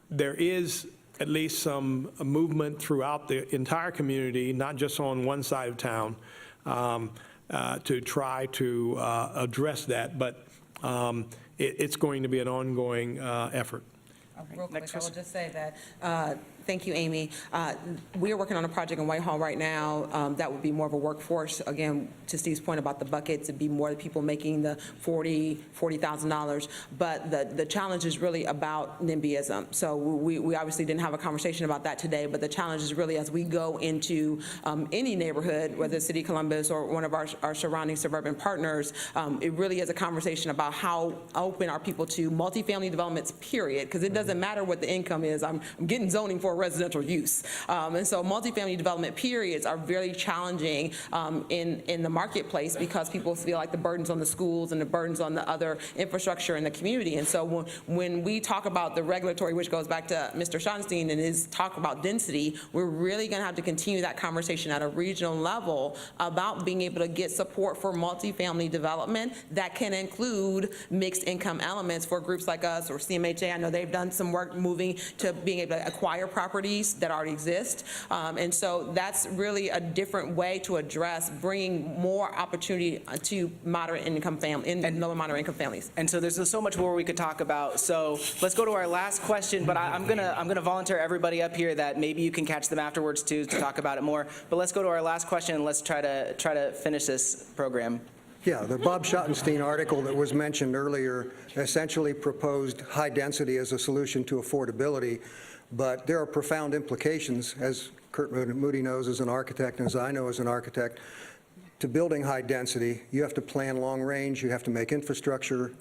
D: there is at least some movement throughout the entire community, not just on one side of town, to try to address that. But it's going to be an ongoing effort.
E: Real quick, I will just say that, thank you, Amy. We are working on a project in Whitehall right now that would be more of a workforce. Again, to Steve's point about the buckets, it'd be more the people making the $40,000. But the challenge is really about NIMBYism. So we obviously didn't have a conversation about that today, but the challenge is really as we go into any neighborhood, whether it's City of Columbus or one of our surrounding suburban partners, it really is a conversation about how open are people to multifamily developments, period, because it doesn't matter what the income is. I'm getting zoning for residential use. And so multifamily development periods are very challenging in the marketplace because people feel like the burden's on the schools and the burden's on the other infrastructure in the community. And so when we talk about the regulatory, which goes back to Mr. Schottenstein and his talk about density, we're really going to have to continue that conversation at a regional level about being able to get support for multifamily development that can include mixed income elements for groups like us or CMHA. I know they've done some work moving to being able to acquire properties that already exist. And so that's really a different way to address bringing more opportunity to moderate income families and lower moderate income families.
C: And so there's so much more we could talk about. So let's go to our last question, but I'm gonna volunteer everybody up here that maybe you can catch them afterwards too to talk about it more. But let's go to our last question and let's try to finish this program.
M: Yeah, the Bob Schottenstein article that was mentioned earlier essentially proposed high density as a solution to affordability, but there are profound implications, as Curt Moody knows as an architect and as I know as an architect, to building high density. You have to plan long range, you have to make infrastructure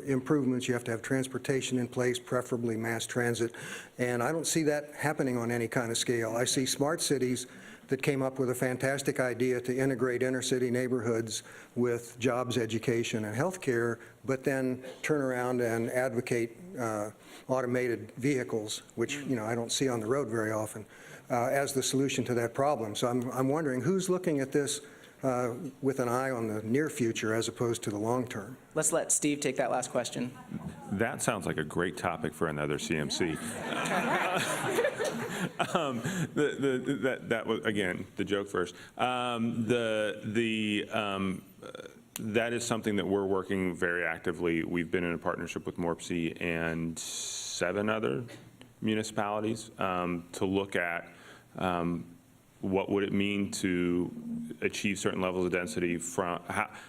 M: improvements, you have to have transportation in place, preferably mass transit, and I don't see that happening on any kind of scale. I see smart cities that came up with a fantastic idea to integrate inner city neighborhoods with jobs, education, and healthcare, but then turn around and advocate automated vehicles, which I don't see on the road very often, as the solution to that problem. So I'm wondering who's looking at this with an eye on the near future as opposed to the long term.
C: Let's let Steve take that last question.
F: That sounds like a great topic for another CMC. That was, again, the joke first. That is something that we're working very actively. We've been in a partnership with MORPC and 7 other municipalities to look at what would it mean to achieve certain levels of density from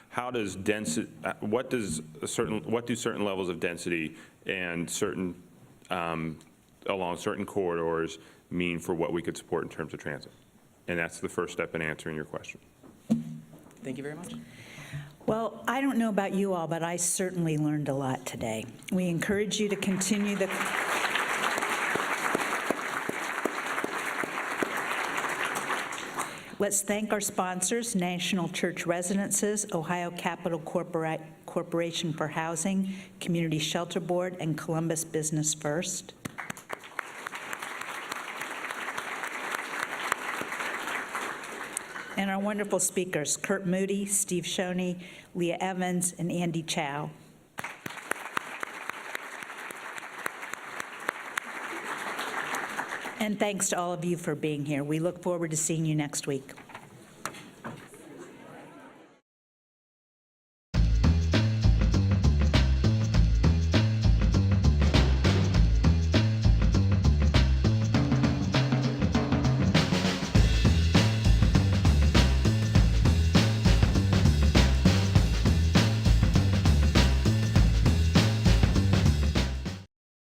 F: how does density, what do certain levels of density and certain along certain corridors mean for what we could support in terms of transit? And that's the first step in answering your question.
C: Thank you very much.
A: Well, I don't know about you all, but I certainly learned a lot today. We encourage you to continue the... Let's thank our sponsors, National Church Residences, Ohio Capital Corporation for Housing, Community Shelter Board, and Columbus Business First. And our wonderful speakers, Curt Moody, Steve Schoeny, Leah Evans, and Andy Chow. And thanks to all of you for being here. We look forward to seeing you next week.